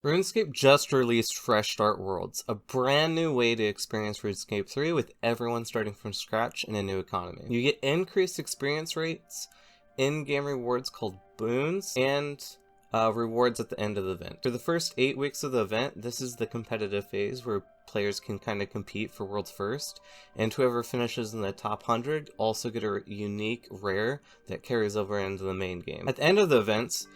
RuneScape just released Fresh Start Worlds, a brand new way to experience RuneScape 3 with everyone starting from scratch in a new economy. You get increased experience rates, in-game rewards called boons, and rewards at the end of the event. For the first 8 weeks of the event, this is the competitive phase where players can kind of compete for world's first, and whoever finishes in the top 100 also get a unique rare that carries over into the main game. At the end of the events,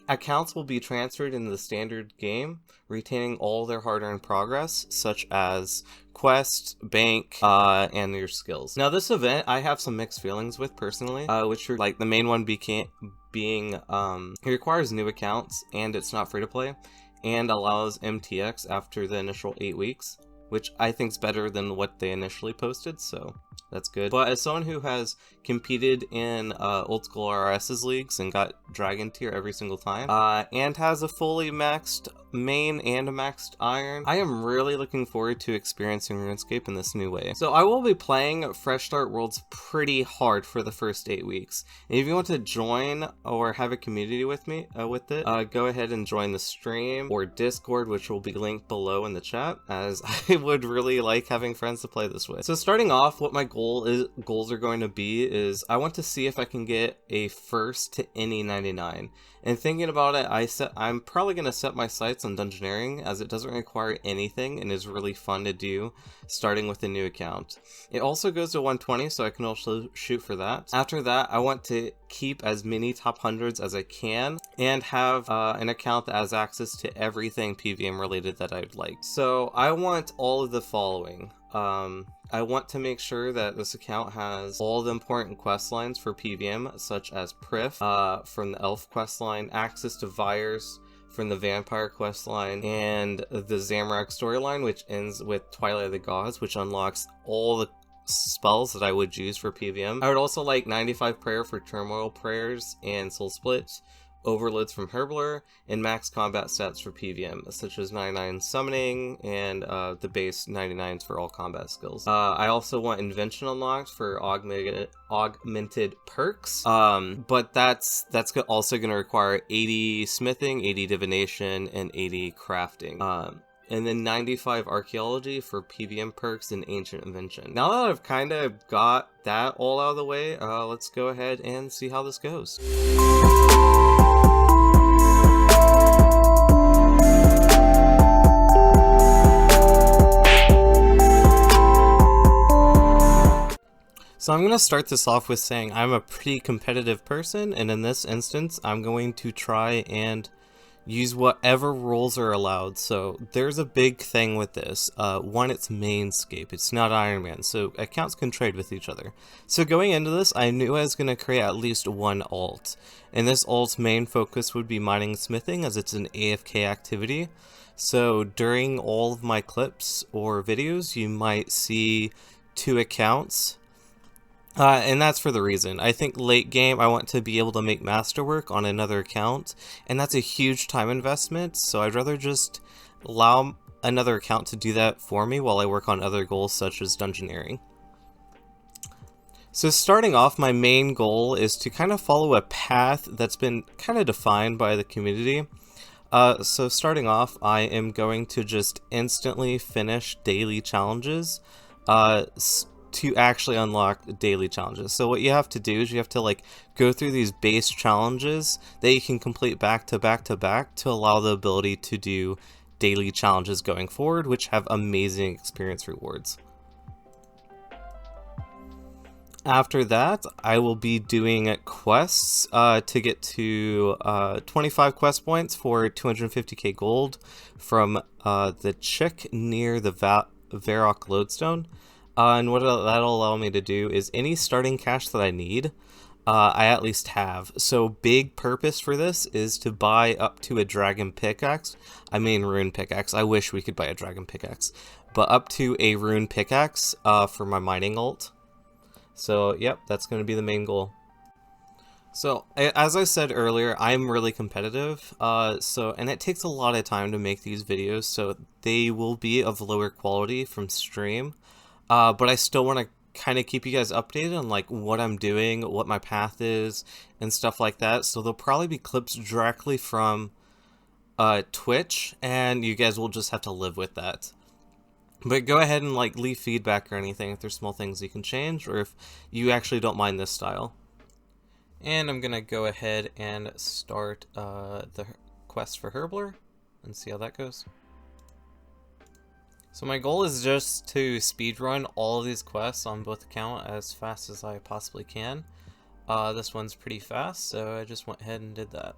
accounts will be transferred into the standard game, retaining all their hard-earned progress, such as quest, bank, and your skills. Now, this event I have some mixed feelings with personally, which are like the main one being it requires new accounts, and it's not free to play, and allows MTX after the initial 8 weeks, which I think is better than what they initially posted, so that's good. But as someone who has competed in Oldschool RS's leagues and got Dragon tier every single time, and has a fully maxed main and a maxed iron, I am really looking forward to experiencing RuneScape in this new way. So I will be playing Fresh Start Worlds pretty hard for the first 8 weeks. And if you want to join or have a community with me with it, go ahead and join the stream or Discord, which will be linked below in the chat, as I would really like having friends to play this with. So starting off, what my goals are going to be is I want to see if I can get a first to any 99. And thinking about it, I'm probably going to set my sights on Dungeoneering, as it doesn't require anything and is really fun to do starting with a new account. It also goes to 120, so I can also shoot for that. After that, I want to keep as many top hundreds as I can and have an account that has access to everything PVM related that I'd like. So I want all of the following. I want to make sure that this account has all the important quest lines for PVM, such as Prif from the Elf quest line, access to Vyres from the Vampire quest line, and the Zamorak storyline, which ends with Twilight of the Gods, which unlocks all the spells that I would use for PVM. I would also like 95 Prayer for Turmoil Prayers and Soul Split, Overloads from Herbler, and max combat stats for PVM, such as 99 summoning and the base 99s for all combat skills. I also want Invention unlocked for augmented perks, but that's also going to require 80 smithing, 80 divination, and 80 crafting. And then 95 archaeology for PVM perks and ancient invention. Now that I've kind of got that all out of the way, let's go ahead and see how this goes. So I'm going to start this off with saying I'm a pretty competitive person, and in this instance I'm going to try and use whatever rules are allowed. So there's a big thing with this. One, it's main Scape, it's not Iron Man, so accounts can trade with each other. So going into this, I knew I was going to create at least one alt, and this alt's main focus would be mining and smithing, as it's an AFK activity. So during all of my clips or videos, you might see 2 accounts. And that's for the reason. I think late game I want to be able to make masterwork on another account, and that's a huge time investment, so I'd rather just allow another account to do that for me while I work on other goals such as Dungeoneering. So starting off, my main goal is to kind of follow a path that's been kind of defined by the community. So starting off, I am going to just instantly finish daily challenges to actually unlock daily challenges. So what you have to do is you have to like go through these base challenges that you can complete back to back to back to allow the ability to do daily challenges going forward, which have amazing experience rewards. After that, I will be doing quests to get to 25 quest points for 250k gold from the chick near the Varrock Lodestone. And what that'll allow me to do is any starting cash that I need, I at least have. So big purpose for this is to buy up to a dragon pickaxe. I mean rune pickaxe. I wish we could buy a dragon pickaxe. But up to a rune pickaxe for my mining ult. So yep, that's going to be the main goal. So as I said earlier, I'm really competitive. And it takes a lot of time to make these videos, so they will be of lower quality from stream. But I still want to kind of keep you guys updated on like what I'm doing, what my path is, and stuff like that. So there'll probably be clips directly from Twitch, and you guys will just have to live with that. But go ahead and like leave feedback or anything if there's small things you can change, or if you actually don't mind this style. And I'm gonna go ahead and start the quest for Herbler and see how that goes. So my goal is just to speedrun all of these quests on both accounts as fast as I possibly can. This one's pretty fast, so I just went ahead and did that.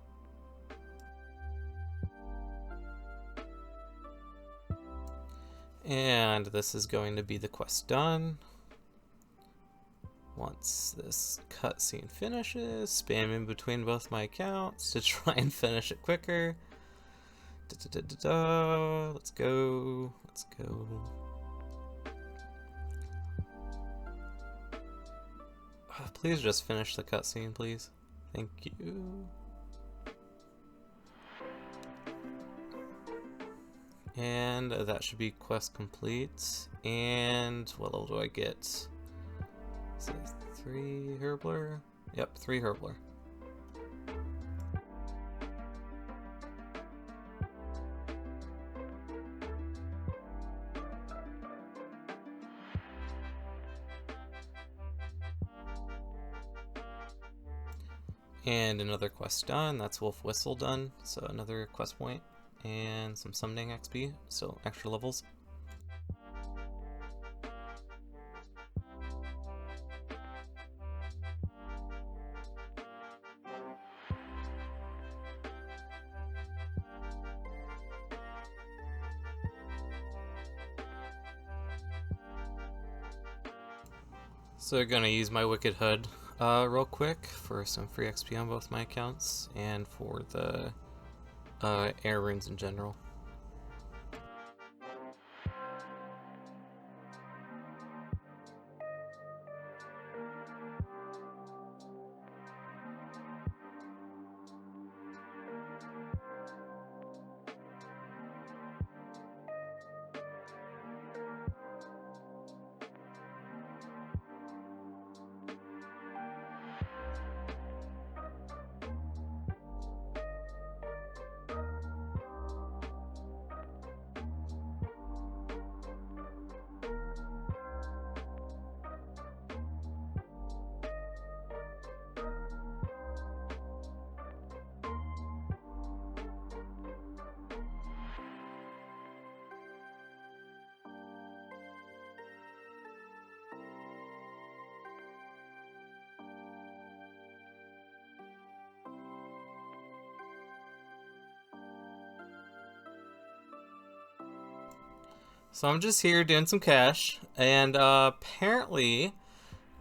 And this is going to be the quest done. Once this cutscene finishes, spam in between both my accounts to try and finish it quicker. Let's go. Let's go. Please just finish the cutscene, please. Thank you. And that should be quest complete. And what level do I get? Is it 3 Herbler? Yep, 3 Herbler. And another quest done. That's Wolf Whistle done. So another quest point. And some summoning XP, so extra levels. So gonna use my Wicked Hood real quick for some free XP on both my accounts and for the air runes in general. So I'm just here doing some cash, and apparently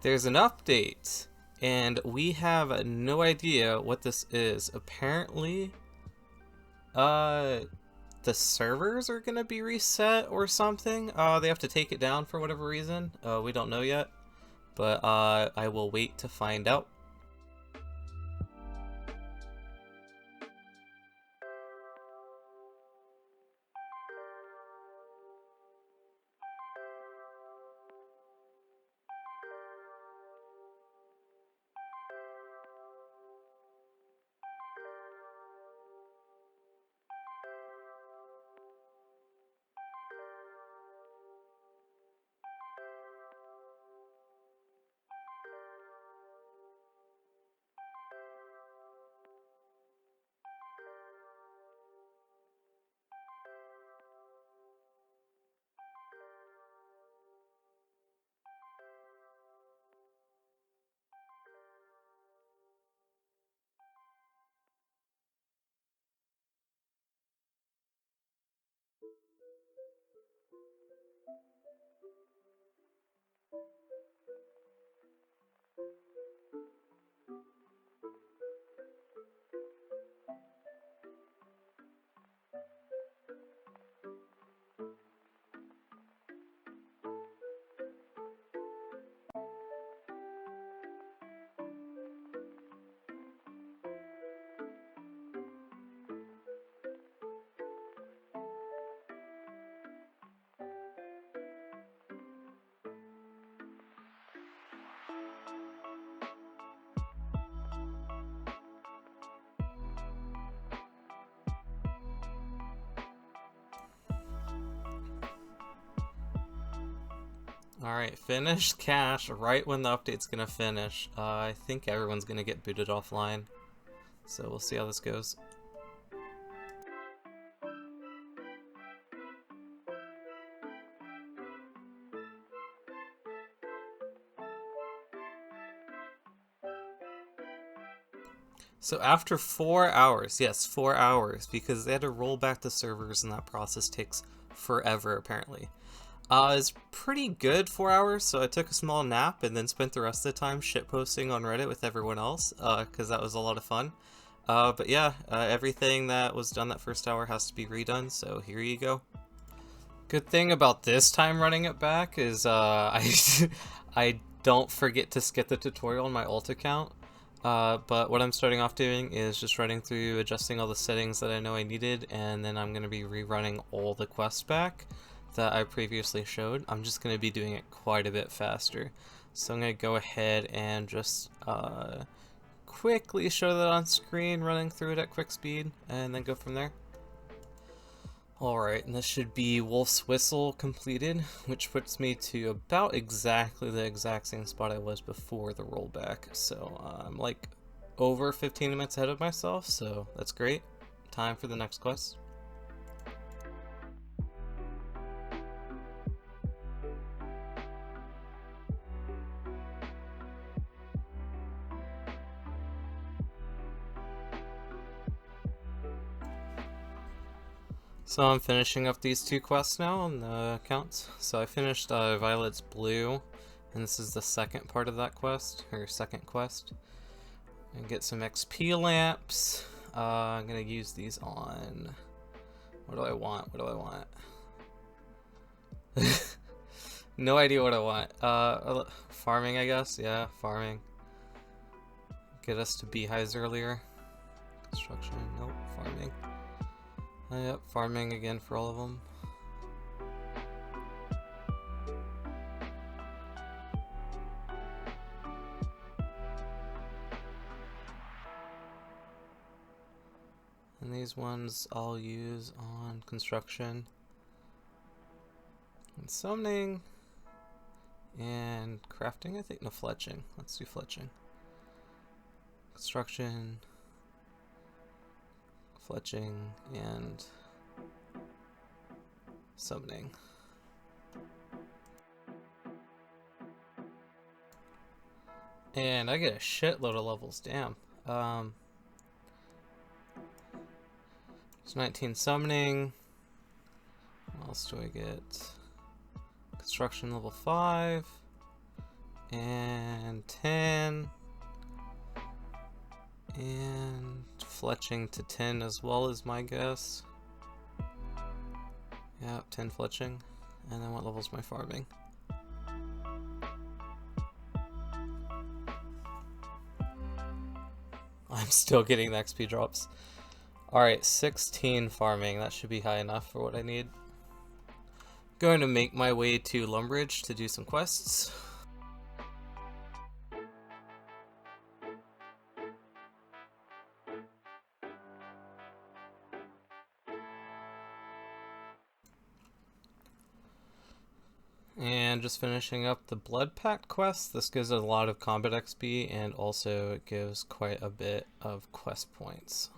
there's an update, and we have no idea what this is. Apparently, the servers are gonna be reset or something. They have to take it down for whatever reason. We don't know yet, but I will wait to find out. Alright, finished cache right when the update's gonna finish. I think everyone's gonna get booted offline. So we'll see how this goes. So after 4 hours, yes, 4 hours, because they had to roll back the servers and that process takes forever apparently. It's pretty good 4 hours, so I took a small nap and then spent the rest of the time shitposting on Reddit with everyone else, because that was a lot of fun. But yeah, everything that was done that first hour has to be redone, so here you go. Good thing about this time running it back is I don't forget to skip the tutorial on my alt account. But what I'm starting off doing is just running through adjusting all the settings that I know I needed, and then I'm going to be rerunning all the quests back that I previously showed. I'm just going to be doing it quite a bit faster. So I'm going to go ahead and just quickly show that on screen, running through it at quick speed, and then go from there. Alright, and this should be Wolf's Whistle completed, which puts me to about exactly the exact same spot I was before the rollback. So I'm like over 15 minutes ahead of myself, so that's great. Time for the next quest. So I'm finishing up these 2 quests now on the accounts. So I finished Violet's Blue, and this is the second part of that quest, or second quest. And get some XP lamps. I'm gonna use these on... What do I want? What do I want? No idea what I want. Farming, I guess? Yeah, farming. Get us to beehives earlier. Construction, nope, farming. Yep, farming again for all of them. And these ones I'll use on construction. And summoning. And crafting, I think. No, fletching. Let's do fletching. Construction. Fletching and summoning. And I get a shitload of levels, damn. It's 19 summoning. What else do I get? Construction level 5. And 10. And fletching to 10 as well as my guess. Yeah, 10 fletching. And then what level's my farming? I'm still getting the XP drops. Alright, 16 farming. That should be high enough for what I need. Going to make my way to Lumbridge to do some quests. And just finishing up the Blood Pact quest. This gives a lot of combat XP, and also it gives quite a bit of quest points.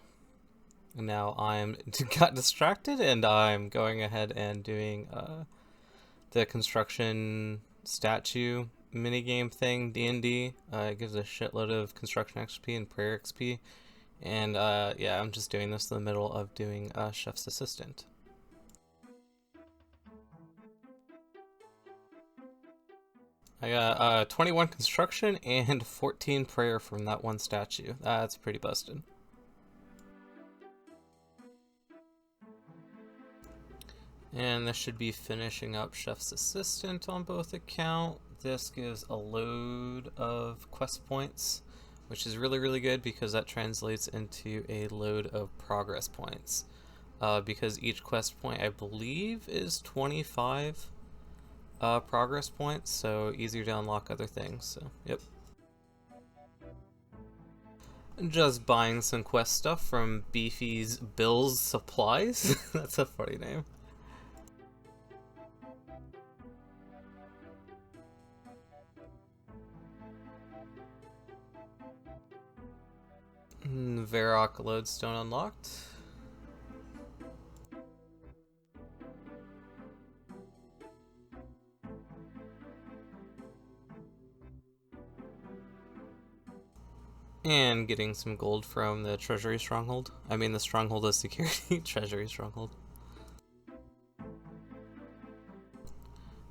Now I'm got distracted, and I'm going ahead and doing the construction statue minigame thing, D&D. It gives a shitload of construction XP and prayer XP. And yeah, I'm just doing this in the middle of doing Chef's Assistant. I got 21 construction and 14 prayer from that one statue. That's pretty busted. And this should be finishing up Chef's Assistant on both accounts. This gives a load of quest points, which is really, really good because that translates into a load of progress points. Because each quest point, I believe, is 25 progress points, so easier to unlock other things, so yep. Just buying some quest stuff from Beefy's Bill's Supplies. That's a funny name. Varrock lodestone unlocked. And getting some gold from the Treasury Stronghold. I mean the Stronghold of Security. Treasury Stronghold.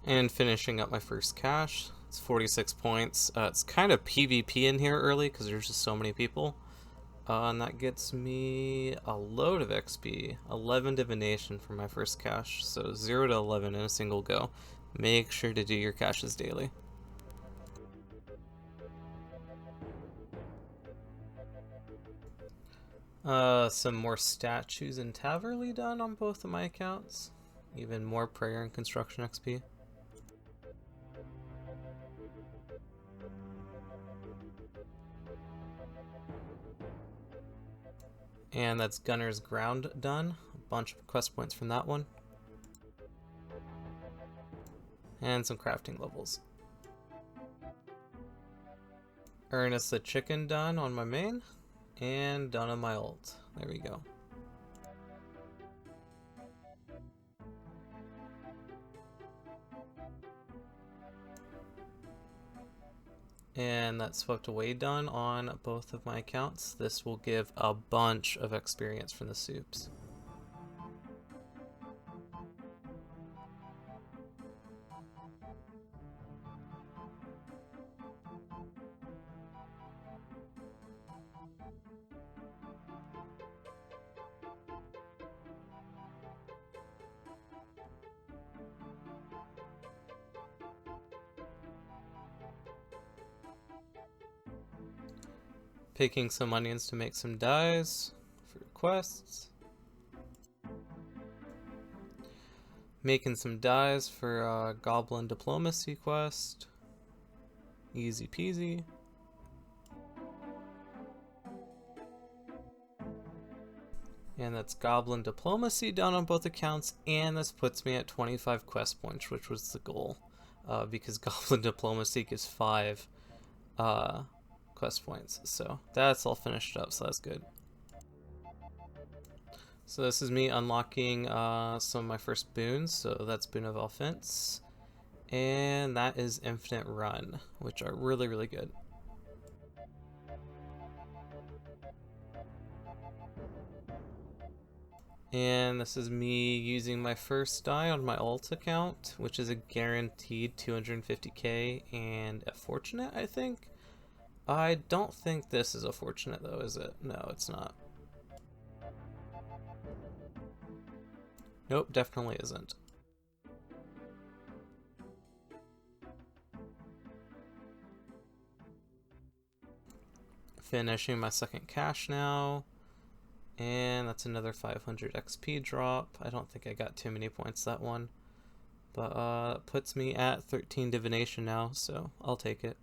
And finishing up my first cache. It's 46 points. It's kind of PvP in here early because there's just so many people. And that gets me a load of XP. 11 divination for my first cache. So 0 to 11 in a single go. Make sure to do your caches daily. Some more statues and Taverly done on both of my accounts. Even more prayer and construction XP. And that's Gunner's Ground done. A bunch of quest points from that one. And some crafting levels. Ernest the Chicken done on my main. And done on my ult. There we go. And that Swept Away done on both of my accounts. This will give a bunch of experience from the soups. Picking some onions to make some dyes for quests. Making some dyes for Goblin Diplomacy quest. Easy peasy. And that's Goblin Diplomacy done on both accounts, and this puts me at 25 quest points, which was the goal. Because Goblin Diplomacy gives 5 quest points. So that's all finished up, so that's good. So this is me unlocking some of my first boons. So that's Boon of Offense, and that is Infinite Run, which are really, really good. And this is me using my first die on my alt account, which is a guaranteed 250k and a fortunate, I think. I don't think this is a fortunate though, is it? No, it's not. Nope, definitely isn't. Finishing my second cache now. And that's another 500 XP drop. I don't think I got too many points that one. But it puts me at 13 divination now, so I'll take it.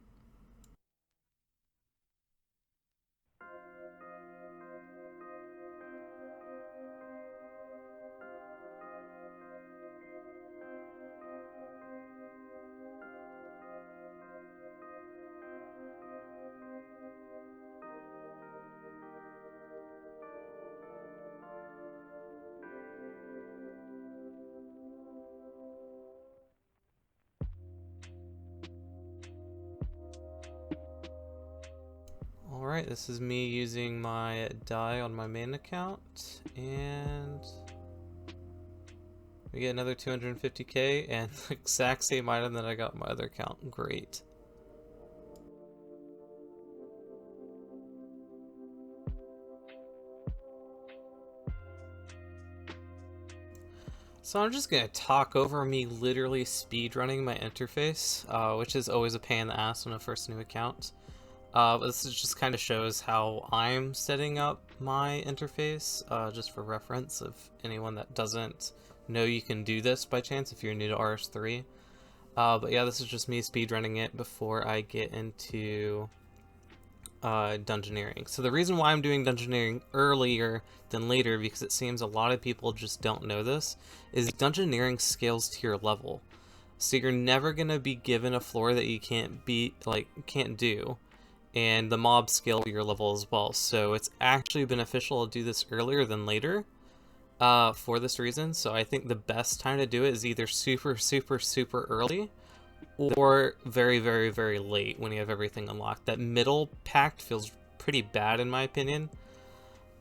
Alright, this is me using my die on my main account, and we get another 250k and the exact same item that I got on my other account. Great. So I'm just going to talk over me literally speedrunning my interface, which is always a pain in the ass on a first new account. But this just kind of shows how I'm setting up my interface, just for reference of anyone that doesn't know you can do this by chance if you're new to RS3. But yeah, this is just me speedrunning it before I get into Dungeoneering. So the reason why I'm doing Dungeoneering earlier than later, because it seems a lot of people just don't know this, is Dungeoneering scales to your level. So you're never going to be given a floor that you can't do. and the mobs scale your level as well. So it's actually beneficial to do this earlier than later for this reason. So I think the best time to do it is either super, super, super early or very, very, very late when you have everything unlocked. That middle pact feels pretty bad in my opinion.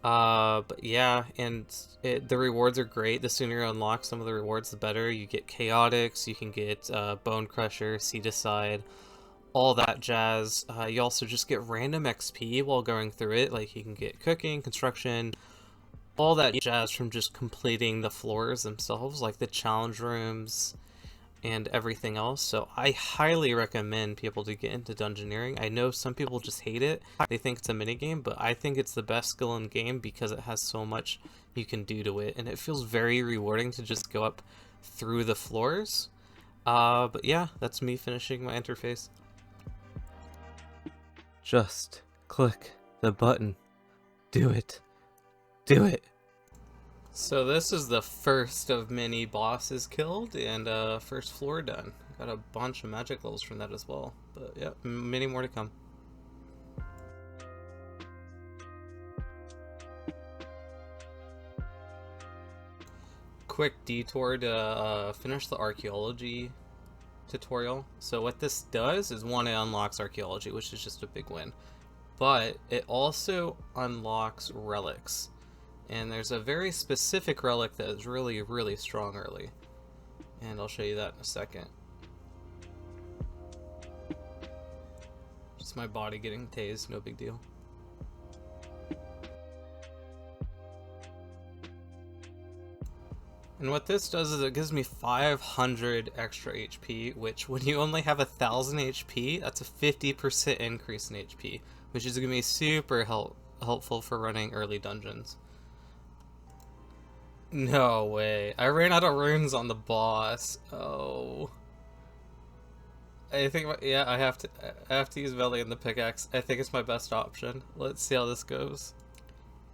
But yeah, and the rewards are great. The sooner you unlock some of the rewards, the better. You get Chaotix, you can get Bone Crusher, Seed Aside, all that jazz. You also just get random XP while going through it. Like you can get cooking, construction, all that jazz from just completing the floors themselves, like the challenge rooms and everything else. So I highly recommend people to get into Dungeoneering. I know some people just hate it. They think it's a minigame, but I think it's the best skill in game because it has so much you can do to it, and it feels very rewarding to just go up through the floors. But yeah, that's me finishing my interface. Just click the button. Do it. Do it. So this is the first of many bosses killed and first floor done. Got a bunch of magic levels from that as well. But yeah, many more to come. Quick detour to finish the archaeology tutorial. So what this does is, one, it unlocks archaeology, which is just a big win. But it also unlocks relics. And there's a very specific relic that is really, really strong early. And I'll show you that in a second. Just my body getting tased, no big deal. And what this does is it gives me 500 extra HP, which when you only have 1000 HP, that's a 50% increase in HP, which is going to be super helpful for running early dungeons. No way. I ran out of runes on the boss. Oh. I think, yeah, I have to use Veli and the pickaxe. I think it's my best option. Let's see how this goes.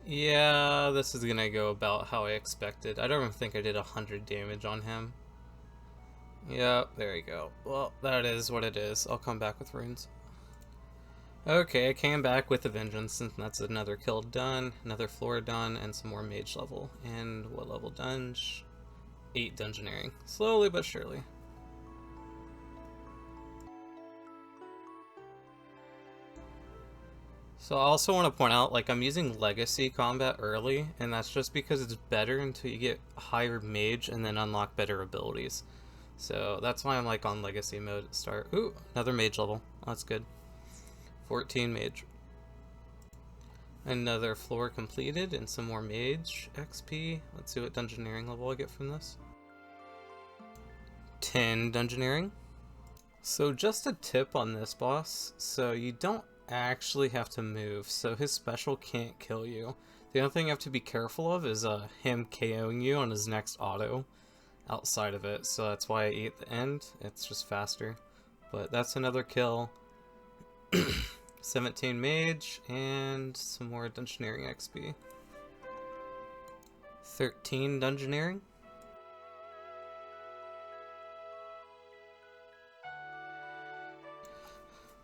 Yeah, this is gonna go about how I expected. I don't even think I did 100 damage on him. Yep, there you go. Well, that is what it is. I'll come back with runes. Okay, I came back with a vengeance, and that's another kill done, another floor done, and some more mage level. And what level dunge? 8 Dungeoneering. Slowly but surely. So I also want to point out, like, I'm using legacy combat early, and that's just because it's better until you get higher mage and then unlock better abilities. So that's why I'm like on legacy mode at the start. Ooh, another mage level. That's good. 14 mage. Another floor completed and some more mage XP. Let's see what Dungeoneering level I get from this. 10 Dungeoneering. So just a tip on this boss. So you don't actually have to move. So his special can't kill you. The only thing you have to be careful of is him KOing you on his next auto outside of it. So that's why I ate the end. It's just faster. But that's another kill. 17 mage and some more Dungeoneering XP. 13 Dungeoneering.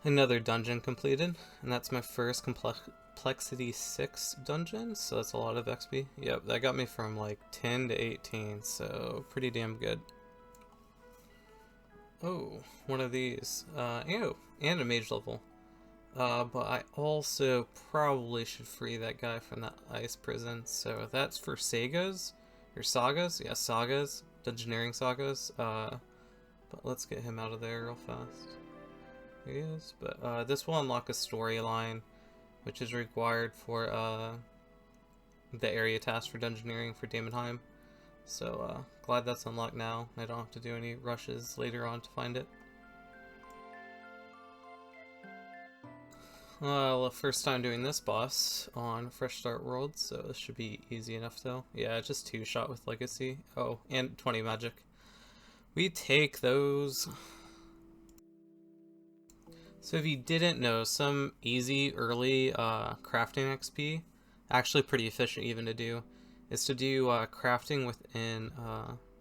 Another dungeon completed, and that's my first complexity 6 dungeon, so that's a lot of XP. Yep, that got me from like 10 to 18, so pretty damn good. Oh, one of these. Ew, and a mage level. But I also probably should free that guy from that ice prison, so that's for sagas, or sagas? Yeah, sagas, Dungeoneering sagas. But let's get him out of there real fast. Here he is. But this will unlock a storyline, which is required for the area task for Dungeoneering for Daemonheim. So glad that's unlocked now. I don't have to do any rushes later on to find it. Well, first time doing this boss on Fresh Start World, so this should be easy enough though. Yeah, just 2-shot with Legacy. Oh, and 20 magic. We take those. So if you didn't know, some easy early crafting XP, actually pretty efficient even to do, is to do crafting within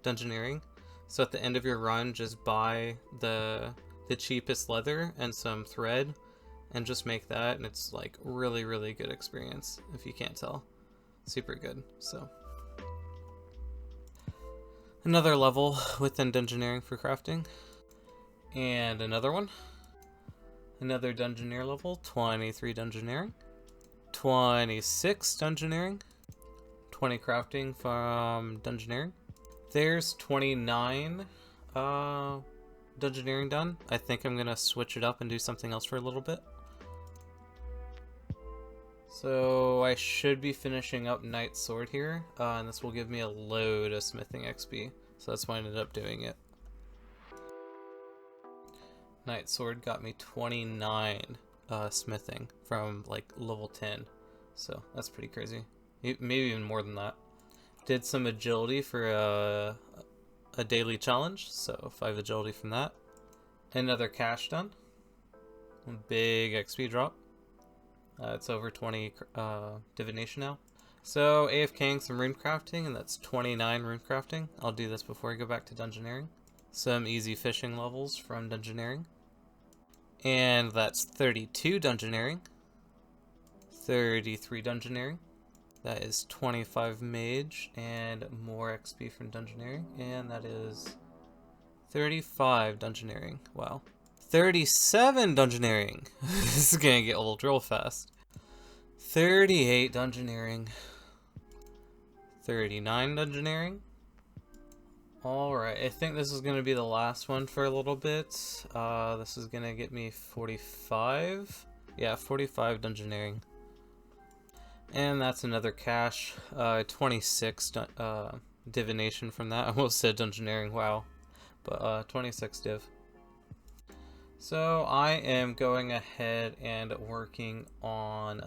Dungeoneering. So at the end of your run, just buy the cheapest leather and some thread, and just make that, and it's like really, really good experience, if you can't tell. Super good. So another level within Dungeoneering for crafting. And another one. Another Dungeoneer level, 23 Dungeoneering. 26 Dungeoneering. 20 crafting from Dungeoneering. There's 29 Dungeoneering done. I think I'm gonna switch it up and do something else for a little bit. So I should be finishing up Knight Sword here, and this will give me a load of smithing XP. So that's why I ended up doing it. Knight Sword got me 29 smithing from like level 10. So that's pretty crazy. Maybe even more than that. Did some agility for a daily challenge, so 5 agility from that. Another cash done. Big XP drop. It's over 20 divination now. So AFKing some rune crafting, and that's 29 rune crafting. I'll do this before I go back to Dungeoneering. Some easy fishing levels from Dungeoneering. And that's 32 Dungeoneering. 33 Dungeoneering. That is 25 Mage and more XP from Dungeoneering. And that is 35 Dungeoneering. Wow. 37 Dungeoneering. This is gonna get old real fast. 38 Dungeoneering. 39 Dungeoneering. Alright, I think this is gonna be the last one for a little bit. This is gonna get me 45. Yeah, 45 Dungeoneering. And that's another cash. 26 divination from that. I almost said Dungeoneering, wow. But 26 div. So I am going ahead and working on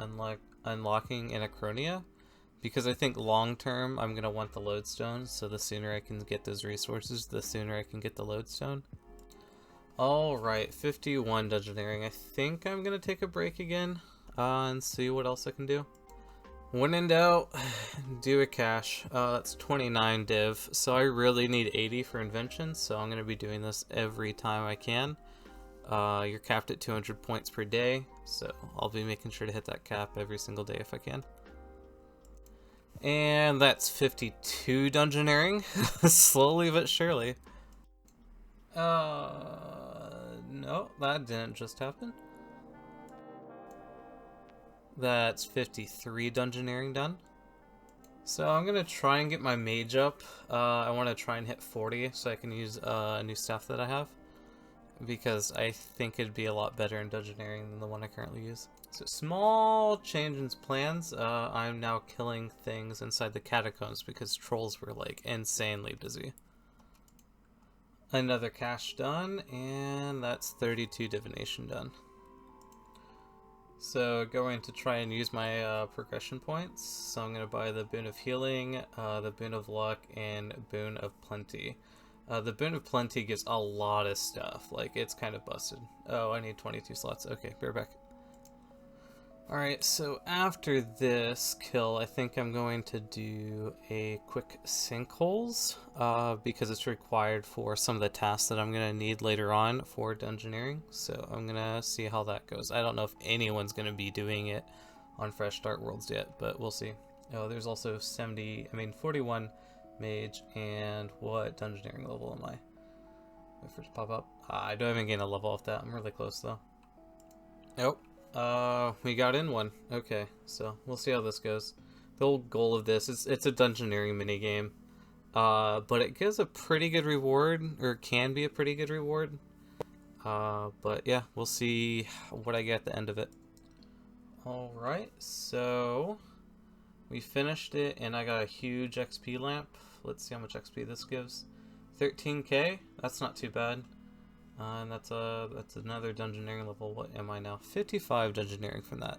unlocking Anachronia, because I think long term I'm going to want the lodestone, so the sooner I can get those resources, the sooner I can get the lodestone. Alright, 51 Dungeoneering. I think I'm going to take a break again and see what else I can do. When in doubt, do a cache. That's 29 div, so I really need 80 for inventions, so I'm going to be doing this every time I can. You're capped at 200 points per day, so I'll be making sure to hit that cap every single day if I can. And that's 52 Dungeoneering, slowly but surely. No, that didn't just happen. That's 53 Dungeoneering done. So I'm gonna try and get my mage up. I want to try and hit 40 so I can use a new staff that I have, because I think it'd be a lot better in Dungeoneering than the one I currently use. So small change in plans. I'm now killing things inside the catacombs because trolls were like insanely busy. Another cache done, and that's 32 divination done. So going to try and use my progression points. So I'm going to buy the Boon of Healing, the Boon of Luck, and Boon of Plenty. The Boon of Plenty gives a lot of stuff. Like, it's kind of busted. Oh, I need 22 slots. Okay, be right back. Alright, so after this kill, I think I'm going to do a quick sinkholes, because it's required for some of the tasks that I'm going to need later on for Dungeoneering. So I'm going to see how that goes. I don't know if anyone's going to be doing it on Fresh Start Worlds yet, but we'll see. Oh, there's also 41 Mage, and what Dungeoneering level am I? My first pop up. I don't even gain a level off that. I'm really close though. Nope. We got in one. Okay, so we'll see how this goes. The whole goal of this is it's a Dungeoneering minigame, but it gives a pretty good reward, or can be a pretty good reward. But yeah, we'll see what I get at the end of it. Alright, so we finished it, and I got a huge XP lamp. Let's see how much XP this gives. 13k. That's not too bad. And that's another Dungeoneering level. What am I now? 55 Dungeoneering from that.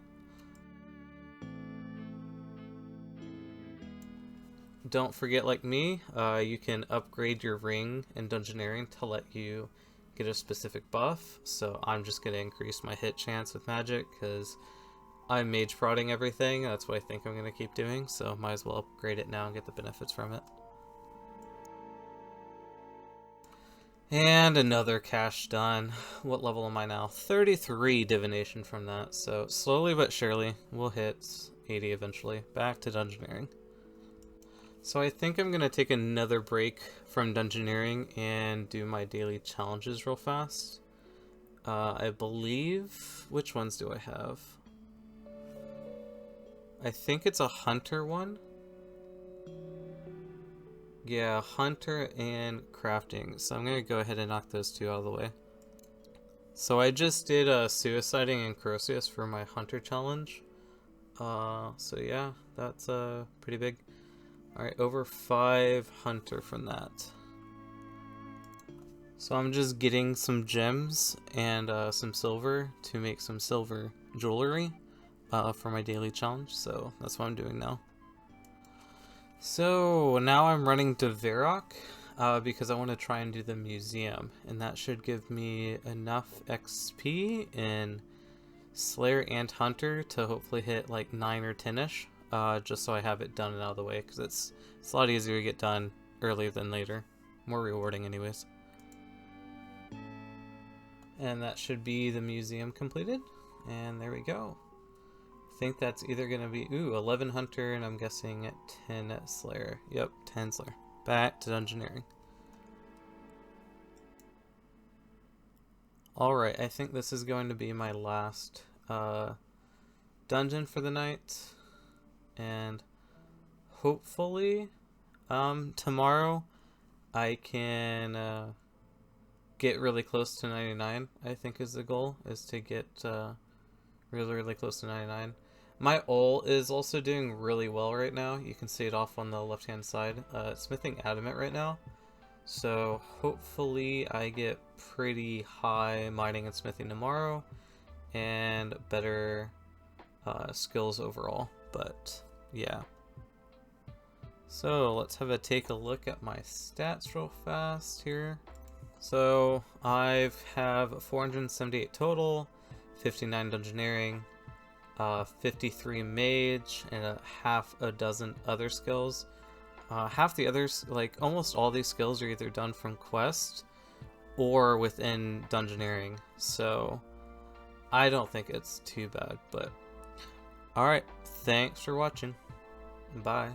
Don't forget, like me, you can upgrade your ring in Dungeoneering to let you get a specific buff. So I'm just going to increase my hit chance with magic because I'm mage prodding everything. That's what I think I'm going to keep doing. So might as well upgrade it now and get the benefits from it. And another cache done. What level am I now? 33 divination from that. So slowly but surely, we'll hit 80 eventually. Back to Dungeoneering. So I think I'm going to take another break from Dungeoneering and do my daily challenges real fast. I believe... Which ones do I have? I think it's a hunter one. Yeah, hunter and crafting. So I'm going to go ahead and knock those two out of the way. So I just did suiciding and Crosius for my hunter challenge. So yeah, that's pretty big. Alright, over 5 hunter from that. So I'm just getting some gems and some silver to make some silver jewelry for my daily challenge. So that's what I'm doing now. So now I'm running to Varrock because I want to try and do the museum, and that should give me enough XP in Slayer and Hunter to hopefully hit like 9 or 10ish, just so I have it done and out of the way, because it's a lot easier to get done earlier than later, more rewarding anyways. And that should be the museum completed, and there we go. I think that's either going to be, 11 Hunter, and I'm guessing 10 Slayer. Yep, 10 Slayer. Back to Dungeoneering. Alright, I think this is going to be my last dungeon for the night. And hopefully, tomorrow I can get really close to 99, I think is the goal, is to get really close to 99. My ul is also doing really well right now. You can see it off on the left hand side. It's smithing adamant right now, so hopefully I get pretty high mining and smithing tomorrow and better skills overall. But yeah, so let's take a look at my stats real fast here. So I have 478 total, 59 Dungeoneering, 53 Mage, and half a dozen other skills. Half the others, like almost all these skills, are either done from quest or within Dungeoneering, so I don't think it's too bad. But alright, thanks for watching. Bye.